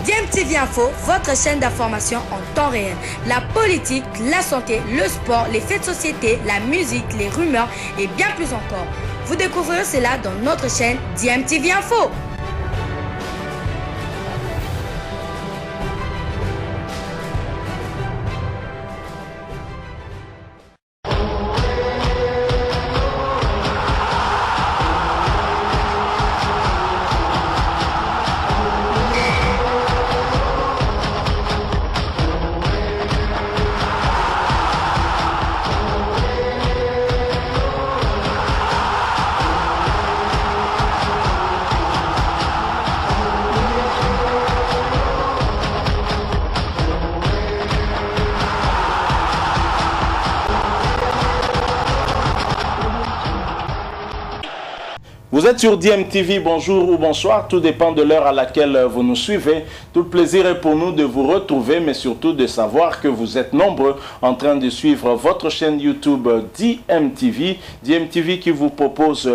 DMTV Info, votre chaîne d'information en temps réel. La politique, la santé, le sport, les faits de société, la musique, les rumeurs et bien plus encore. Vous découvrirez cela dans notre chaîne DMTV Info. Vous êtes sur DMTV, bonjour ou bonsoir, tout dépend de l'heure à laquelle vous nous suivez. Tout le plaisir est pour nous de vous retrouver, mais surtout de savoir que vous êtes nombreux en train de suivre votre chaîne YouTube DMTV. DMTV qui vous propose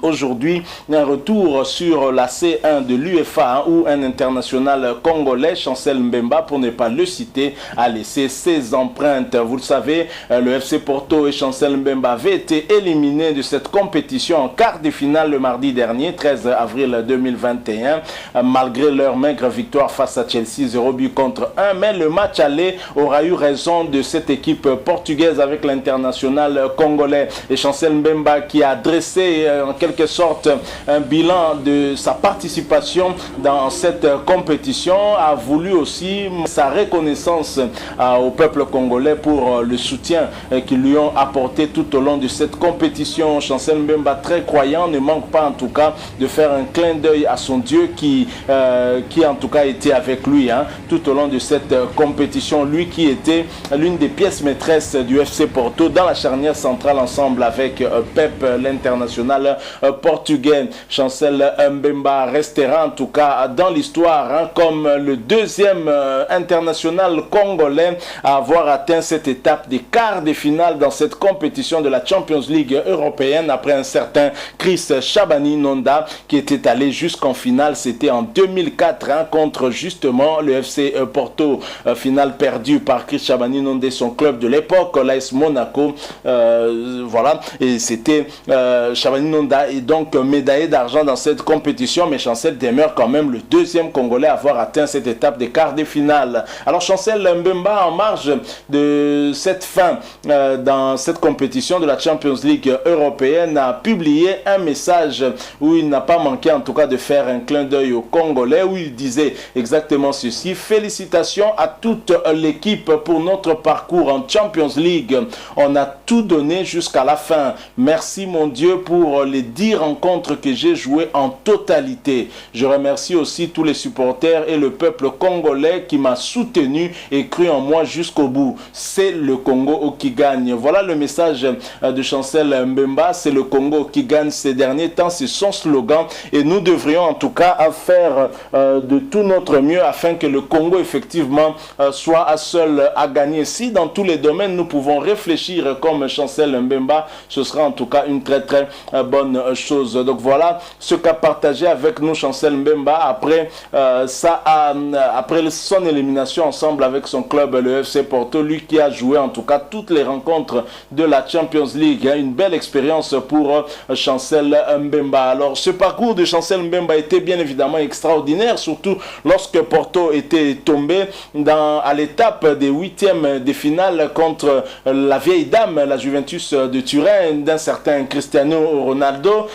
aujourd'hui un retour sur la C1 de l'UEFA où un international congolais, Chancel Mbemba, pour ne pas le citer, a laissé ses empreintes. Vous le savez, le FC Porto et Chancel Mbemba avaient été éliminés de cette compétition en quart de finale le mardi dernier, 13 avril 2021, malgré leur maigre victoire face à Chelsea, 0 but contre 1. Mais le match aller aura eu raison de cette équipe portugaise avec l'international congolais. Et Chancel Mbemba qui a dressé en quelque sorte un bilan de sa participation dans cette compétition a voulu aussi sa reconnaissance au peuple congolais pour le soutien qu'ils lui ont apporté tout au long de cette compétition. Chancel Mbemba, très croyant, ne manque pas en tout cas de faire un clin d'œil à son Dieu qui en tout cas était avec lui tout au long de cette compétition. Lui qui était l'une des pièces maîtresses du FC Porto dans la charnière centrale ensemble avec Pep, l'international portugais. Chancel Mbemba restera en tout cas dans l'histoire comme le deuxième international congolais à avoir atteint cette étape des quarts de finale dans cette compétition de la Champions League européenne après un certain Chris Shabani Nonda qui était allé jusqu'en finale. C'était en 2004 contre justement le FC Porto. Finale perdue par Chris Shabani Nonda, son club de l'époque, l'AS Monaco. Voilà, et c'était Shabani Nonda et donc médaillé d'argent dans cette compétition, mais Chancel demeure quand même le deuxième Congolais à avoir atteint cette étape des quarts de finale. Alors Chancel Mbemba, en marge de cette fin dans cette compétition de la Champions League européenne, a publié un message où il n'a pas manqué en tout cas de faire un clin d'œil aux Congolais, où il disait exactement ceci: félicitations à toute l'équipe pour notre parcours en Champions League. On a tout donné jusqu'à la fin. Merci mon Dieu pour les 10 rencontres que j'ai jouées en totalité. Je remercie aussi tous les supporters et le peuple congolais qui m'a soutenu et cru en moi jusqu'au bout. C'est le Congo qui gagne. Voilà le message de Chancel Mbemba. C'est le Congo qui gagne ces derniers temps, c'est son slogan, et nous devrions en tout cas faire de tout notre mieux afin que le Congo effectivement soit seul à gagner. Si dans tous les domaines nous pouvons réfléchir comme Chancel Mbemba, ce sera en tout cas une très bonne chose. Donc voilà ce qu'a partagé avec nous Chancel Mbemba après après son élimination ensemble avec son club le FC Porto, lui qui a joué en tout cas toutes les rencontres de la Champions League. Une belle expérience pour Chancel Mbemba. Alors ce parcours de Chancel Mbemba était bien évidemment extraordinaire, surtout lorsque Porto était tombé à l'étape des 8e de finale contre la vieille dame, la Juventus de Turin, d'un certain Cristiano Ronaldo.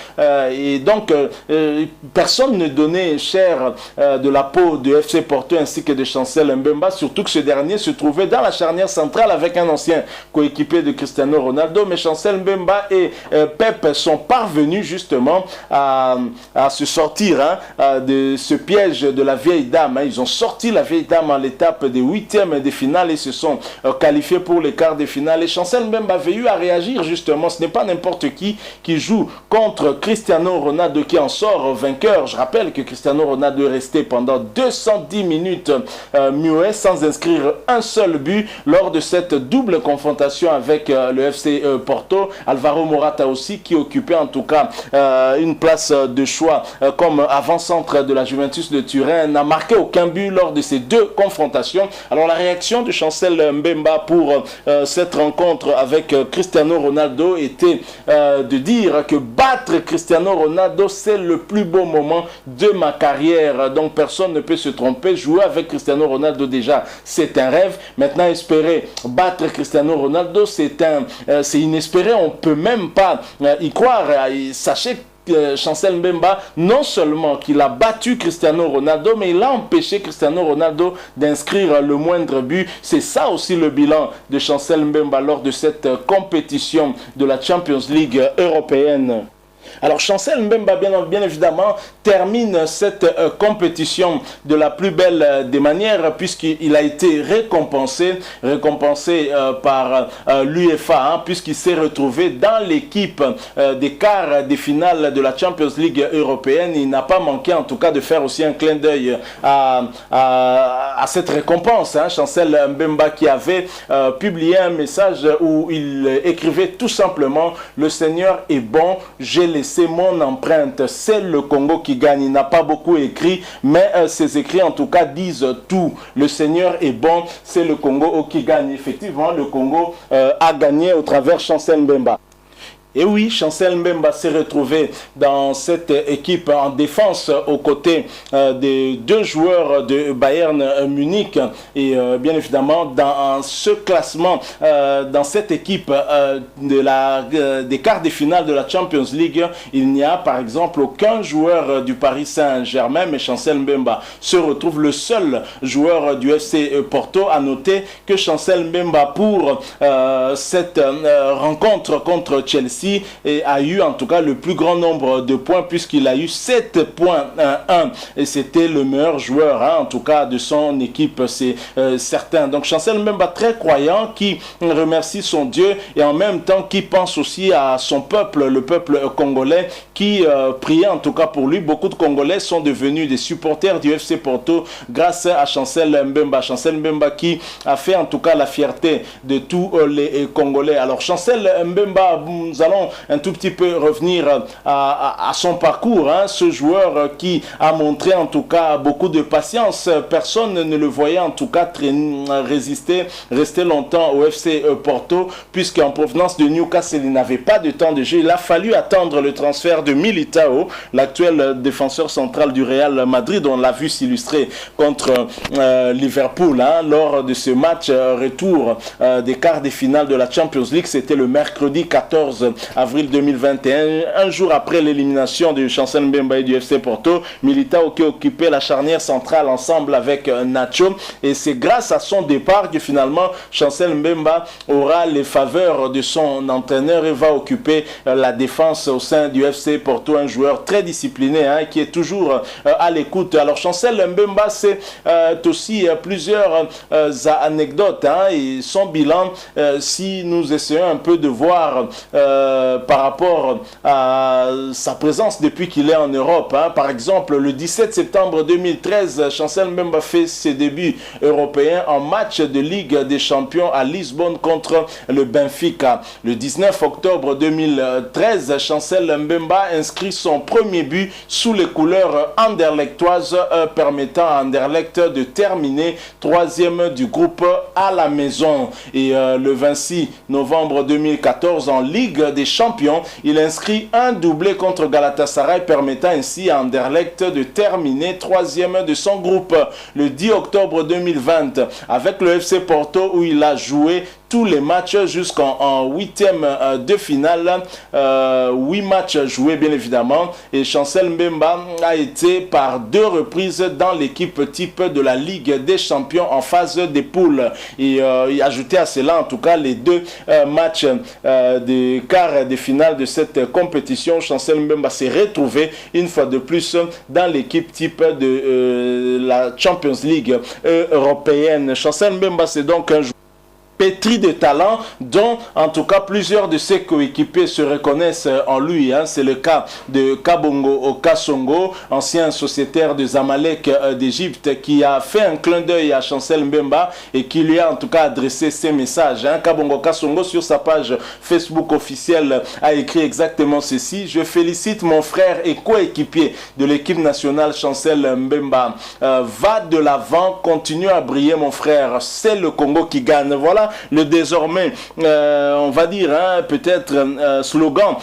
Et donc personne ne donnait cher de la peau de FC Porto ainsi que de Chancel Mbemba, surtout que ce dernier se trouvait dans la charnière centrale avec un ancien coéquipier de Cristiano Ronaldo. Mais Chancel Mbemba et Pep sont parvenus justement à se sortir de ce piège de la vieille dame. Ils ont sorti la vieille dame à l'étape des 8e de finale et se sont qualifiés pour les quarts de finale. Et Chancel Mbemba avait eu à réagir justement. Ce n'est pas n'importe qui joue contre Cristiano Ronaldo qui en sort vainqueur. Je rappelle que Cristiano Ronaldo est resté pendant 210 minutes muet sans inscrire un seul but lors de cette double confrontation avec le FC Porto. Alvaro Morata aussi qui occupait en tout cas une place de choix comme avant-centre de la Juventus de Turin, n'a marqué aucun but lors de ces deux confrontations. Alors la réaction de Chancel Mbemba pour cette rencontre avec Cristiano Ronaldo était de dire que battre Cristiano Ronaldo, c'est le plus beau moment de ma carrière. Donc personne ne peut se tromper. Jouer avec Cristiano Ronaldo déjà, c'est un rêve. Maintenant, espérer battre Cristiano Ronaldo, c'est inespéré. On ne peut même pas y croire. Sachez que Chancel Mbemba, non seulement qu'il a battu Cristiano Ronaldo, mais il a empêché Cristiano Ronaldo d'inscrire le moindre but. C'est ça aussi le bilan de Chancel Mbemba lors de cette compétition de la Champions League européenne. Alors Chancel Mbemba, bien évidemment, termine cette compétition de la plus belle des manières, puisqu'il a été récompensé par l'UEFA, puisqu'il s'est retrouvé dans l'équipe des quarts des finales de la Champions League européenne. Il n'a pas manqué en tout cas de faire aussi un clin d'œil à cette récompense. Chancel Mbemba qui avait publié un message où il écrivait tout simplement « Le Seigneur est bon, j'ai laissé mon empreinte, c'est le Congo qui gagne ». Il n'a pas beaucoup écrit, mais ses écrits en tout cas disent tout. Le Seigneur est bon, c'est le Congo qui gagne. Effectivement, le Congo a gagné au travers Chancel Mbemba. Et oui, Chancel Mbemba s'est retrouvé dans cette équipe en défense aux côtés des deux joueurs de Bayern Munich. Et bien évidemment, dans ce classement, dans cette équipe des quarts de finale de la Champions League, il n'y a par exemple aucun joueur du Paris Saint-Germain, mais Chancel Mbemba se retrouve le seul joueur du FC Porto. À noter que Chancel Mbemba, pour cette rencontre contre Chelsea, et a eu en tout cas le plus grand nombre de points, puisqu'il a eu 7 points 1 et c'était le meilleur joueur en tout cas de son équipe, c'est certain. Donc Chancel Mbemba, très croyant, qui remercie son Dieu et en même temps qui pense aussi à son peuple, le peuple congolais qui priait en tout cas pour lui. Beaucoup de Congolais sont devenus des supporters du FC Porto grâce à Chancel Mbemba. Chancel Mbemba qui a fait en tout cas la fierté de tous les Congolais. Alors Chancel Mbemba, nous allons un tout petit peu revenir à son parcours. Ce joueur qui a montré en tout cas beaucoup de patience. Personne ne le voyait en tout cas rester longtemps au FC Porto, puisqu'en provenance de Newcastle, il n'avait pas de temps de jeu. Il a fallu attendre le transfert de Militao, l'actuel défenseur central du Real Madrid. On l'a vu s'illustrer contre Liverpool lors de ce match retour des quarts des finales de la Champions League. C'était le mercredi 14 avril 2021, un jour après l'élimination de Chancel Mbemba et du FC Porto. Militao qui occupait la charnière centrale ensemble avec Nacho, et c'est grâce à son départ que finalement Chancel Mbemba aura les faveurs de son entraîneur et va occuper la défense au sein du FC Porto, un joueur très discipliné qui est toujours à l'écoute. Alors Chancel Mbemba, c'est aussi plusieurs anecdotes et son bilan, si nous essayons un peu de voir par rapport à sa présence depuis qu'il est en Europe. Par exemple, le 17 septembre 2013, Chancel Mbemba fait ses débuts européens en match de Ligue des Champions à Lisbonne contre le Benfica. Le 19 octobre 2013, Chancel Mbemba inscrit son premier but sous les couleurs anderlechtoises, permettant à Anderlecht de terminer troisième du groupe à la maison. Et le 26 novembre 2014, en Ligue des Champions, il inscrit un doublé contre Galatasaray, permettant ainsi à Anderlecht de terminer troisième de son groupe. Le 10 octobre 2020, avec le FC Porto, où il a joué tous les matchs jusqu'en huitième de finale, 8 matchs joués bien évidemment, et Chancel Mbemba a été par 2 reprises dans l'équipe type de la Ligue des Champions en phase des poules. Et ajouté à cela en tout cas les 2 matchs des quarts des finales de cette compétition, Chancel Mbemba s'est retrouvé une fois de plus dans l'équipe type de la Champions League européenne. Chancel Mbemba, c'est donc un joueur pétri de talent, dont en tout cas plusieurs de ses coéquipiers se reconnaissent en lui. C'est le cas de Kabongo Kasongo, ancien sociétaire de Zamalek d'Égypte, qui a fait un clin d'œil à Chancel Mbemba et qui lui a en tout cas adressé ces messages. Kabongo Kasongo, sur sa page Facebook officielle, a écrit exactement ceci: je félicite mon frère et coéquipier de l'équipe nationale Chancel Mbemba. Va de l'avant, continue à briller mon frère, c'est le Congo qui gagne. Voilà le désormais, on va dire, peut-être slogan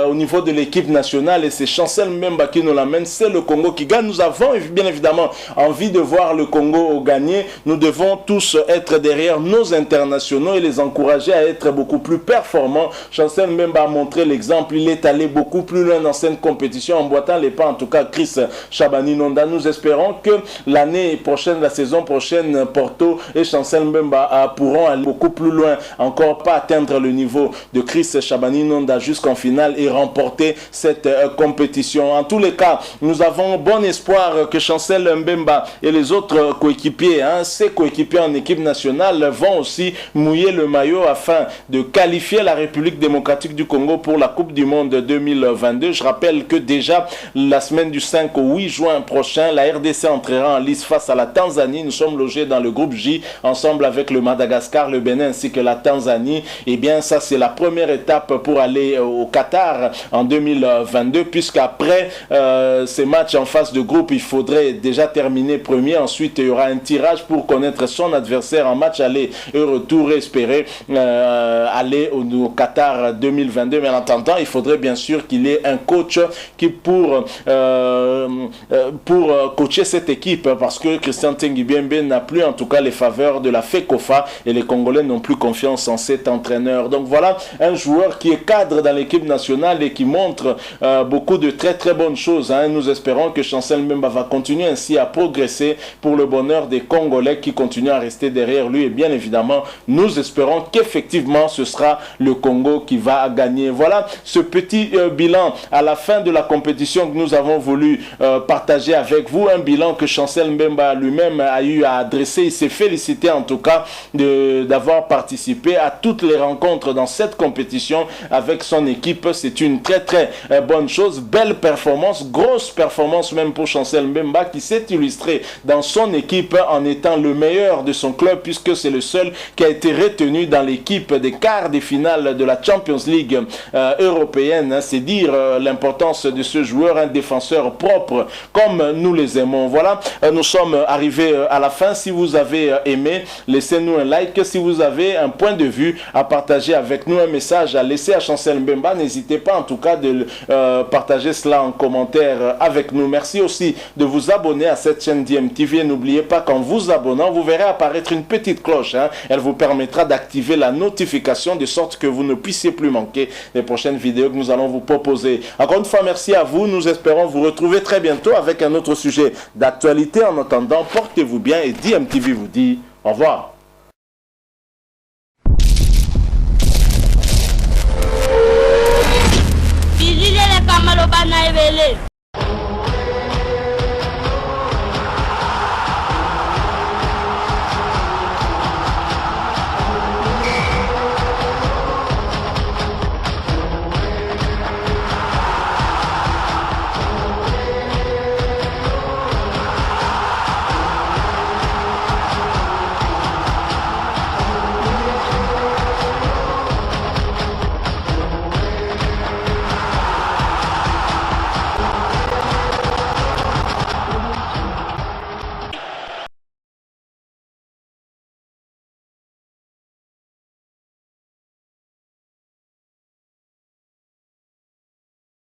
au niveau de l'équipe nationale, et c'est Chancel Mbemba qui nous l'amène, c'est le Congo qui gagne. Nous avons bien évidemment envie de voir le Congo gagner. Nous devons tous être derrière nos internationaux et les encourager à être beaucoup plus performants. Chancel Mbemba a montré l'exemple, il est allé beaucoup plus loin dans cette compétition, emboîtant les pas en tout cas Chris Chabani Nonda. Nous espérons que l'année prochaine, la saison prochaine, Porto et Chancel Mbemba pourront aller beaucoup plus loin, encore pas atteindre le niveau de Chris Chabani Nonda jusqu'en finale et remporter cette compétition. En tous les cas, nous avons bon espoir que Chancel Mbemba et les autres coéquipiers, ses coéquipiers en équipe nationale, vont aussi mouiller le maillot afin de qualifier la République démocratique du Congo pour la Coupe du Monde 2022. Je rappelle que déjà la semaine du 5 au 8 juin prochain, la RDC entrera en lice face à la Tanzanie. Nous sommes logés dans le groupe J, ensemble avec le Madagascar, le Bénin ainsi que la Tanzanie. Et bien ça, c'est la première étape pour aller au Qatar en 2022, puisqu'après ces matchs en phase de groupe, il faudrait déjà terminer premier. Ensuite, il y aura un tirage pour connaître son adversaire en match aller et retour, et espérer aller au Qatar 2022. Mais en attendant, il faudrait bien sûr qu'il y ait un coach qui pour coacher cette équipe, parce que Christian Tengibiembe n'a plus en tout cas les faveurs de la FECOFA et les Congolais n'ont plus confiance en cet entraîneur. Donc voilà un joueur qui est cadre dans l'équipe nationale et qui montre beaucoup de très très bonnes choses. Nous espérons que Chancel Mbemba va continuer ainsi à progresser pour le bonheur des Congolais qui continuent à rester derrière lui, et bien évidemment nous espérons qu'effectivement ce sera le Congo qui va gagner. Voilà ce petit bilan à la fin de la compétition que nous avons voulu partager avec vous, un bilan que Chancel Mbemba lui-même a eu à adresser. Il s'est félicité en tout cas d'avoir participé à toutes les rencontres dans cette compétition avec son équipe. C'est une très très bonne chose, belle performance, grosse performance même pour Chancel Mbemba, qui s'est illustré dans son équipe en étant le meilleur de son club, puisque c'est le seul qui a été retenu dans l'équipe des quarts des finales de la Champions League européenne. C'est dire l'importance de ce joueur, un défenseur propre comme nous les aimons. Voilà, nous sommes arrivés à la fin. Si vous avez aimé, laissez-nous un like. Si vous avez un point de vue à partager avec nous, un message à laisser à Chancel Mbemba, n'hésitez pas en tout cas de partager cela en commentaire avec nous. Merci aussi de vous abonner à cette chaîne DMTV. N'oubliez pas qu'en vous abonnant, vous verrez apparaître une petite cloche. Elle vous permettra d'activer la notification de sorte que vous ne puissiez plus manquer les prochaines vidéos que nous allons vous proposer. Encore une fois, merci à vous. Nous espérons vous retrouver très bientôt avec un autre sujet d'actualité. En attendant, portez-vous bien et DMTV vous dit au revoir. Bizile le kamalo bana ebele.